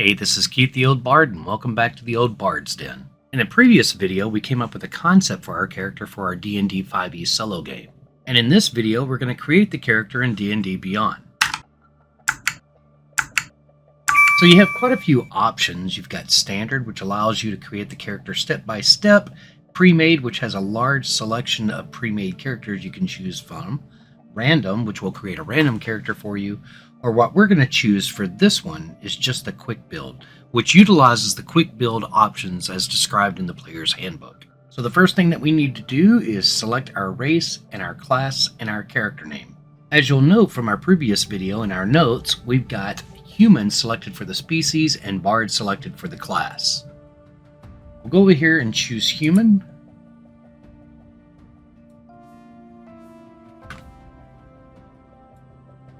Hey, this is Keith the Old Bard, and welcome back to the Old Bard's Den. In a previous video, we came up with a concept for our character for our D&D 5e solo game. And in this video, we're going to create the character in D&D Beyond. So you have quite a few options. You've got Standard, which allows you to create the character step by step. Pre-made, which has a large selection of pre-made characters you can choose from. Random, which will create a random character for you. Or what we're going to choose for this one is just the quick build, which utilizes the quick build options as described in the player's handbook. So the first thing that we need to do is select our race and our class and our character name. As you'll note from our previous video in our notes, we've got human selected for the species and bard selected for the class. We'll go over here and choose human.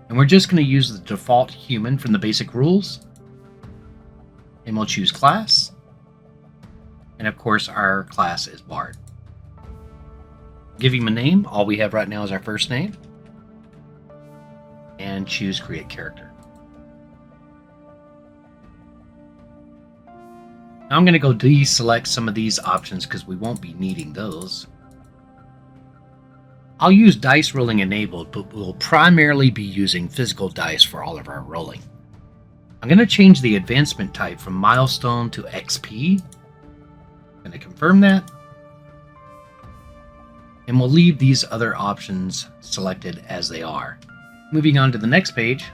And we're just going to use the default human from the basic rules. And we'll choose class. And of course, our class is bard. Give him a name. All we have right now is our first name. And choose create character. Now I'm going to go deselect some of these options because we won't be needing those. I'll use dice rolling enabled, but we'll primarily be using physical dice for all of our rolling. I'm going to change the advancement type from milestone to XP. I'm going to confirm that. And we'll leave these other options selected as they are. Moving on to the next page.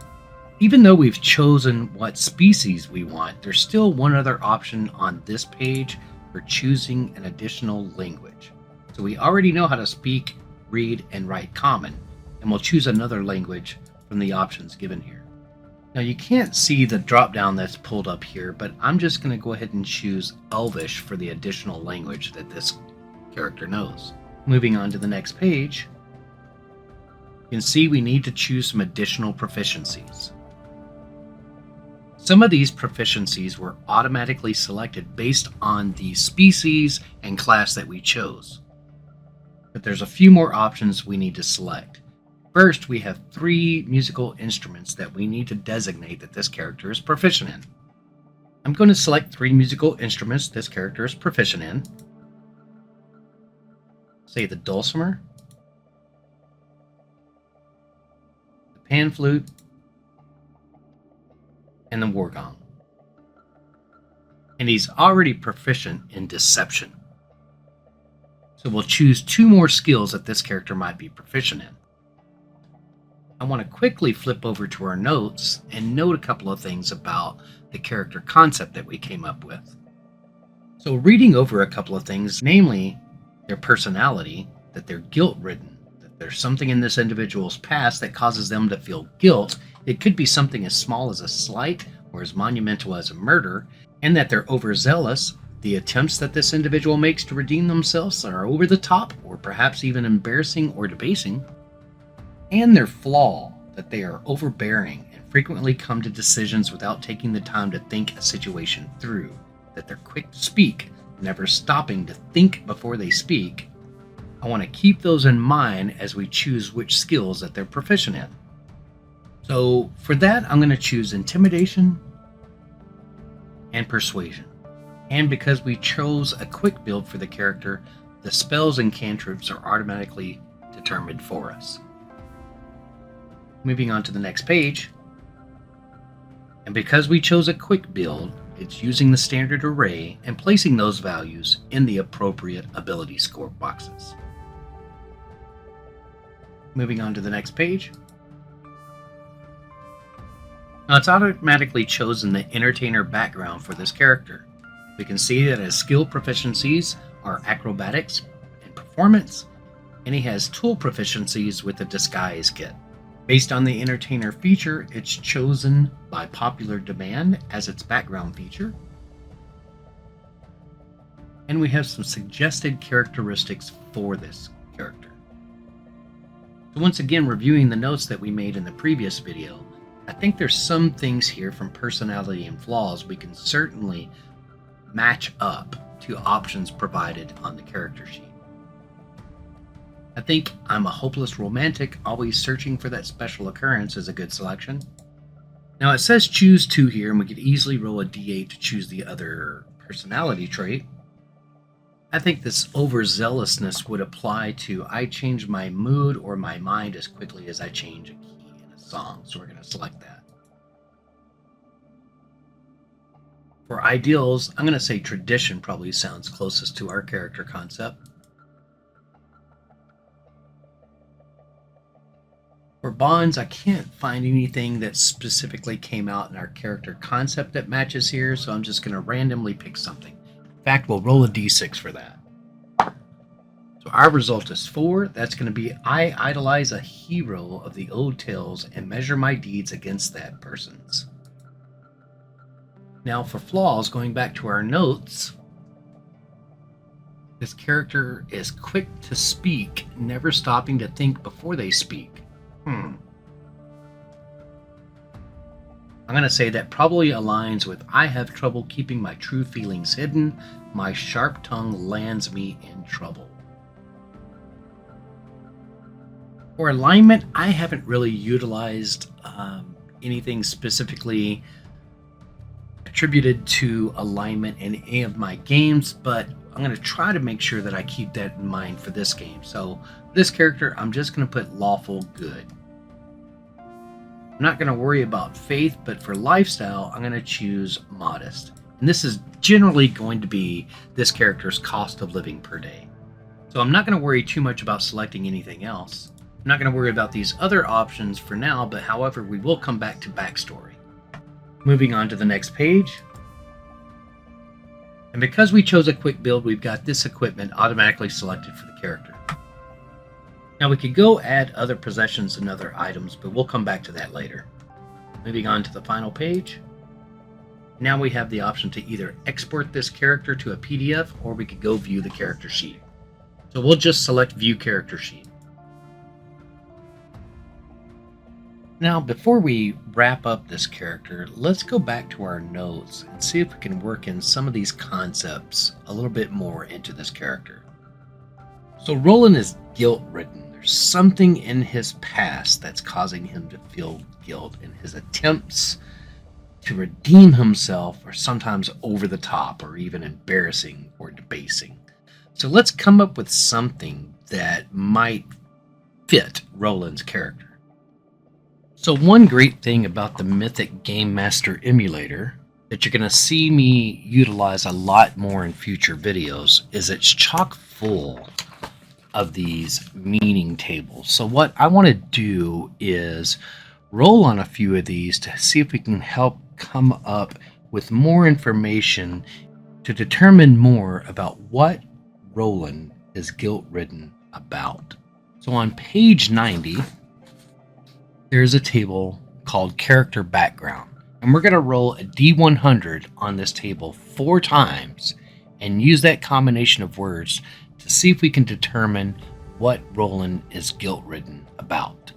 Even though we've chosen what species we want, there's still one other option on this page for choosing an additional language. So we already know how to speak, read, and write Common, and we'll choose another language from the options given here. Now you can't see the drop down that's pulled up here, but I'm just going to go ahead and choose Elvish for the additional language that this character knows. Moving on to the next page, you can see we need to choose some additional proficiencies. Some of these proficiencies were automatically selected based on the species and class that we chose. But there's a few more options we need to select. First, we have 3 musical instruments that we need to designate that this character is proficient in. I'm going to select 3 musical instruments this character is proficient in. Say the dulcimer, the pan flute, and the war gong. And he's already proficient in deception. So we'll choose 2 more skills that this character might be proficient in. I want to quickly flip over to our notes and note a couple of things about the character concept that we came up with. So reading over a couple of things, namely their personality, that they're guilt-ridden, that there's something in this individual's past that causes them to feel guilt. It could be something as small as a slight or as monumental as a murder, and that they're overzealous. The attempts that this individual makes to redeem themselves are over the top, or perhaps even embarrassing or debasing. And their flaw, that they are overbearing and frequently come to decisions without taking the time to think a situation through. That they're quick to speak, never stopping to think before they speak. I want to keep those in mind as we choose which skills that they're proficient in. So for that, I'm going to choose Intimidation and Persuasion. And because we chose a quick build for the character, the spells and cantrips are automatically determined for us. Moving on to the next page. And because we chose a quick build, it's using the standard array and placing those values in the appropriate ability score boxes. Moving on to the next page. Now it's automatically chosen the entertainer background for this character. We can see that his skill proficiencies are acrobatics and performance, and he has tool proficiencies with the disguise kit. Based on the entertainer feature, it's chosen by popular demand as its background feature. And we have some suggested characteristics for this character. So once again, reviewing the notes that we made in the previous video, I think there's some things here from personality and flaws we can certainly match up to options provided on the character sheet. I think I'm a hopeless romantic, always searching for that special occurrence is a good selection. Now it says choose 2 here, and we could easily roll a d8 to choose the other personality trait. I think this overzealousness would apply to I change my mood or my mind as quickly as I change a key in a song, so we're going to select that. For ideals, I'm going to say tradition probably sounds closest to our character concept. For bonds, I can't find anything that specifically came out in our character concept that matches here, so I'm just going to randomly pick something. In fact, we'll roll a d6 for that. So our result is 4. That's going to be I idolize a hero of the old tales and measure my deeds against that person's. Now for flaws, going back to our notes, this character is quick to speak, never stopping to think before they speak. I'm going to say that probably aligns with I have trouble keeping my true feelings hidden. My sharp tongue lands me in trouble. For alignment, I haven't really utilized anything specifically attributed to alignment in any of my games, but I'm going to try to make sure that I keep that in mind for this game. So this character, I'm just going to put lawful good. I'm not going to worry about faith, but for lifestyle, I'm going to choose modest. And this is generally going to be this character's cost of living per day. So I'm not going to worry too much about selecting anything else. I'm not going to worry about these other options for now, but however, we will come back to backstory. Moving on to the next page. And because we chose a quick build, we've got this equipment automatically selected for the character. Now we could go add other possessions and other items, but we'll come back to that later. Moving on to the final page. Now we have the option to either export this character to a PDF, or we could go view the character sheet. So we'll just select view character sheet. Now, before we wrap up this character, let's go back to our notes and see if we can work in some of these concepts a little bit more into this character. So Roland is guilt-ridden. There's something in his past that's causing him to feel guilt, and his attempts to redeem himself are sometimes over the top or even embarrassing or debasing. So let's come up with something that might fit Roland's character. So one great thing about the Mythic Game Master Emulator that you're going to see me utilize a lot more in future videos is it's chock full of these meaning tables. So what I want to do is roll on a few of these to see if we can help come up with more information to determine more about what Roland is guilt-ridden about. So on page 90, there's a table called Character Background, and we're going to roll a D100 on this table 4 times and use that combination of words to see if we can determine what Roland is guilt-ridden about.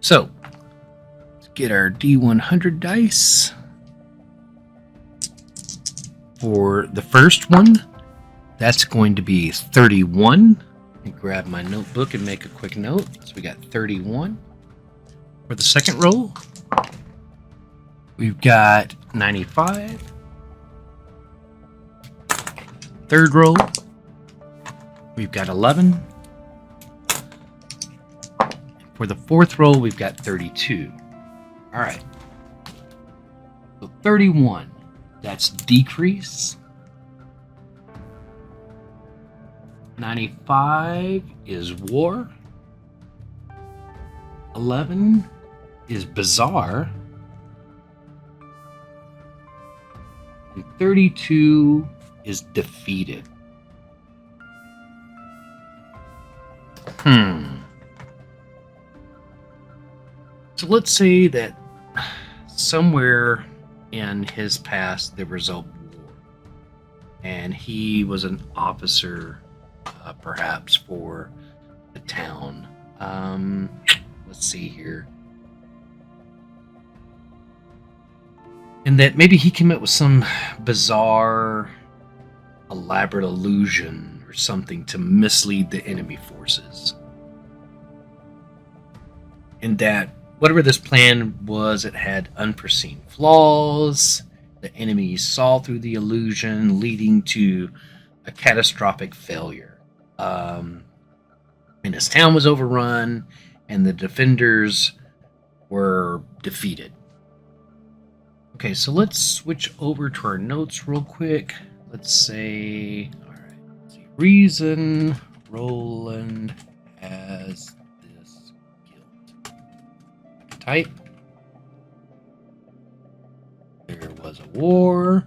So, let's get our D100 dice. For the first one, that's going to be 31. Let me grab my notebook and make a quick note. So we got 31. For the second roll, we've got 95. Third roll, we've got 11. For the fourth roll, we've got 32. All right. So 31, that's decrease. 95 is war. 11 is bizarre. And 32 is defeated. So let's say that somewhere in his past there was a war, and he was an officer, perhaps for the town. Let's see here. And that maybe he came up with some bizarre, elaborate illusion or something to mislead the enemy forces. And that whatever this plan was, it had unforeseen flaws. The enemies saw through the illusion, leading to a catastrophic failure. And his town was overrun, and the defenders were defeated. Okay, so let's switch over to our notes real quick. Let's say, all right, let's see, reason Roland has this guilt. Type. There was a war,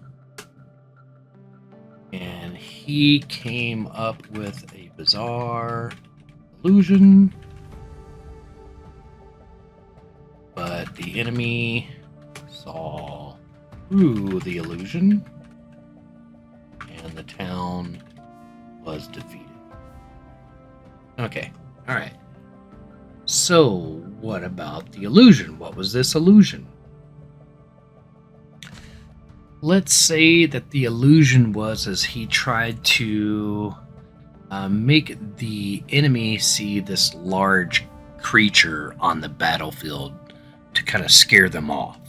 and he came up with a bizarre illusion, but the enemy saw through the illusion, and the town was defeated. Okay, all right. So, what about the illusion? What was this illusion? Let's say that the illusion was as he tried to make the enemy see this large creature on the battlefield to kind of scare them off.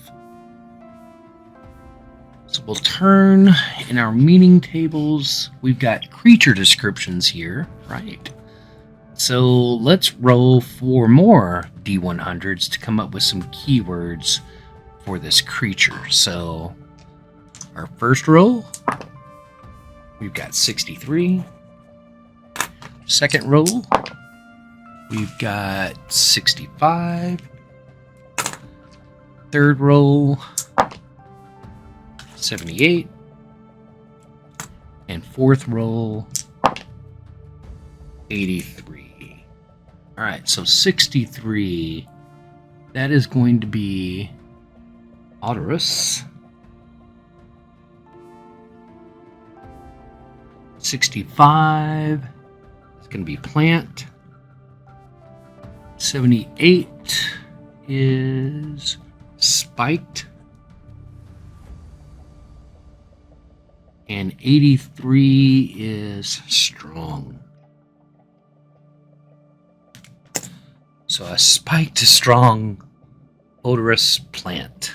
So we'll turn in our meaning tables. We've got creature descriptions here, right? So let's roll 4 more D100s to come up with some keywords for this creature. So our first roll, we've got 63. Second roll, we've got 65. Third roll, 78. And fourth roll, 83. All right, so 63, that is going to be odorous. 65 is going to be plant. 78 is spiked. And 83 is strong. So a spiked, strong, odorous plant.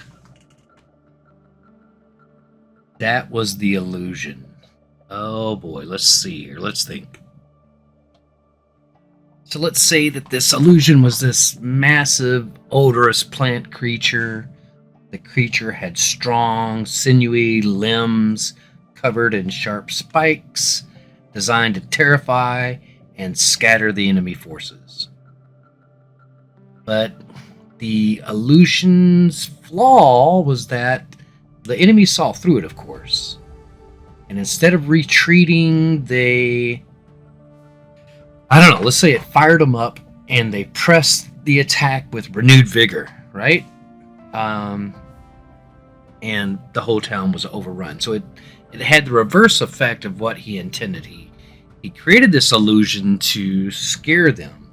That was the illusion. Oh boy, let's see here. Let's think. So let's say that this illusion was this massive, odorous plant creature. The creature had strong, sinewy limbs covered in sharp spikes, designed to terrify and scatter the enemy forces. But the illusion's flaw was that the enemy saw through it, of course. And instead of retreating, let's say it fired them up and they pressed the attack with renewed vigor, right? And the whole town was overrun. So it had the reverse effect of what he intended. He created this illusion to scare them,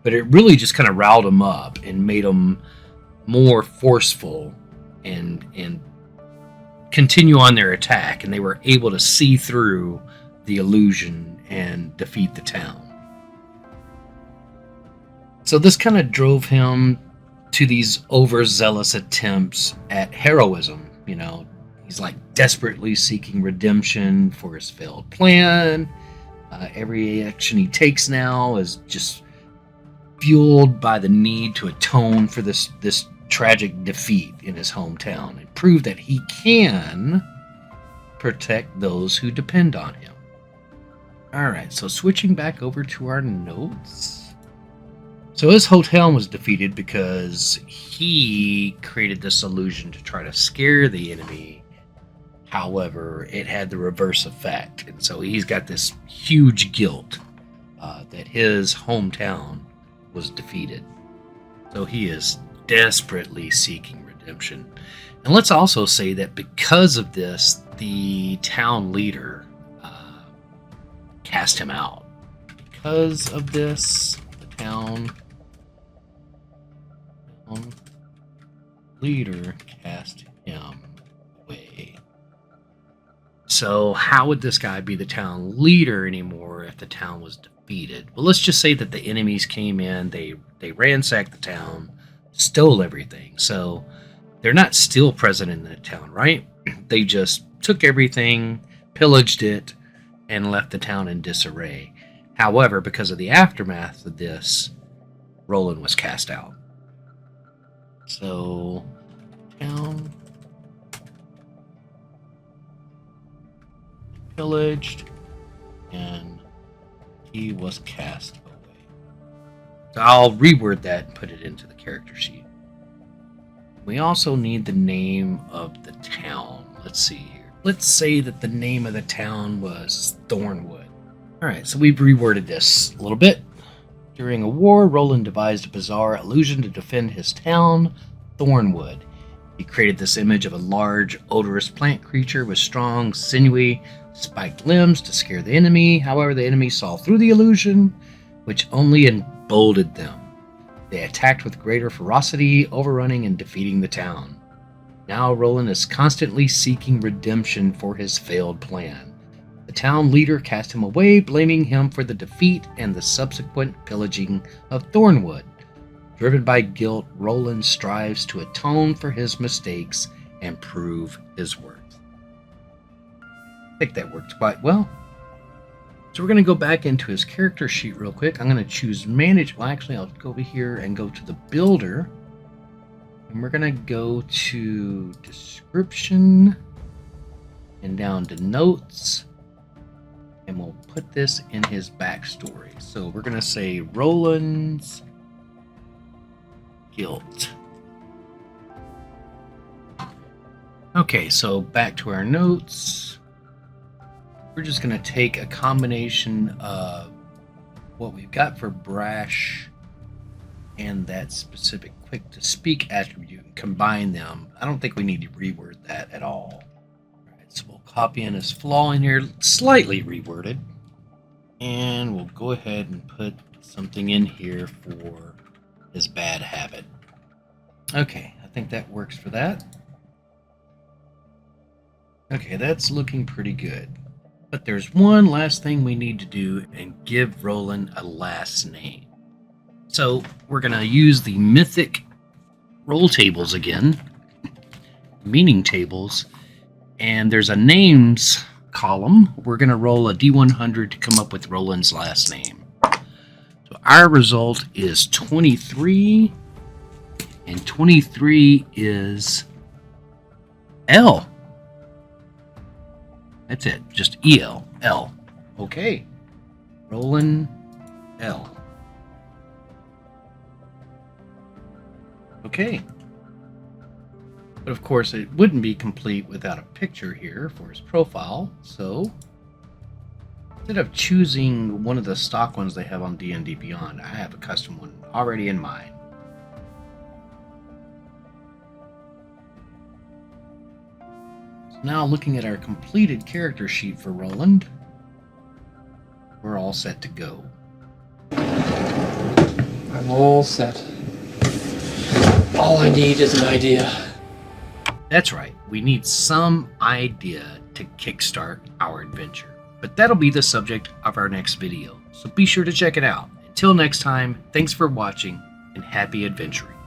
but it really just kind of riled them up and made them more forceful and continue on their attack, and they were able to see through the illusion and defeat the town. So this kind of drove him to these overzealous attempts at heroism. You know, he's like desperately seeking redemption for his failed plan. Every action he takes now is just fueled by the need to atone for this tragic defeat in his hometown and prove that he can protect those who depend on him. All right, so switching back over to our notes. So his hometown was defeated because he created this illusion to try to scare the enemy. However, it had the reverse effect, and so he's got this huge guilt that his hometown was defeated. So he is desperately seeking redemption. And let's also say that because of this, the town leader cast him out. Because of this, the town leader cast him away. So how would this guy be the town leader anymore if the town was defeated? Well, let's just say that the enemies came in, they ransacked the town, stole everything. So they're not still present in the town, right? They just took everything, pillaged it, and left the town in disarray. However, because of the aftermath of this, Roland was cast out. So, town pillaged, and he was cast away. So I'll reword that and put it into the character sheet. We also need the name of the town. Let's see here. Let's say that the name of the town was Thornwood. Alright, so we've reworded this a little bit. During a war, Roland devised a bizarre illusion to defend his town, Thornwood. He created this image of a large, odorous plant creature with strong, sinewy, spiked limbs to scare the enemy. However, the enemy saw through the illusion, which only emboldened them. They attacked with greater ferocity, overrunning and defeating the town. Now Roland is constantly seeking redemption for his failed plan. The town leader cast him away, blaming him for the defeat and the subsequent pillaging of Thornwood. Driven by guilt, Roland strives to atone for his mistakes and prove his worth. I think that worked quite well. So we're going to go back into his character sheet real quick. I'm going to choose manage. Well, actually, I'll go over here and go to the builder. And we're going to go to description and down to notes. And we'll put this in his backstory. So we're going to say Roland's guilt. Okay, so back to our notes. We're just going to take a combination of what we've got for brash and that specific quick to speak attribute and combine them. I don't think we need to reword that at all. All right, so we'll copy in his flaw in here, slightly reworded. And we'll go ahead and put something in here for his bad habit. Okay, I think that works for that. Okay, that's looking pretty good. But there's one last thing we need to do and give Roland a last name. So we're going to use the Mythic roll tables again, meaning tables, and there's a names column. We're going to roll a D100 to come up with Roland's last name. So our result is 23, and 23 is L. That's it. Just E-L. L. Okay. Roland L. Okay. But of course, it wouldn't be complete without a picture here for his profile. So, instead of choosing one of the stock ones they have on D&D Beyond, I have a custom one already in mind. Now looking at our completed character sheet for Roland, we're all set to go. I'm all set. All I need is an idea. That's right, we need some idea to kickstart our adventure. But that'll be the subject of our next video, so be sure to check it out. Until next time, thanks for watching and happy adventuring.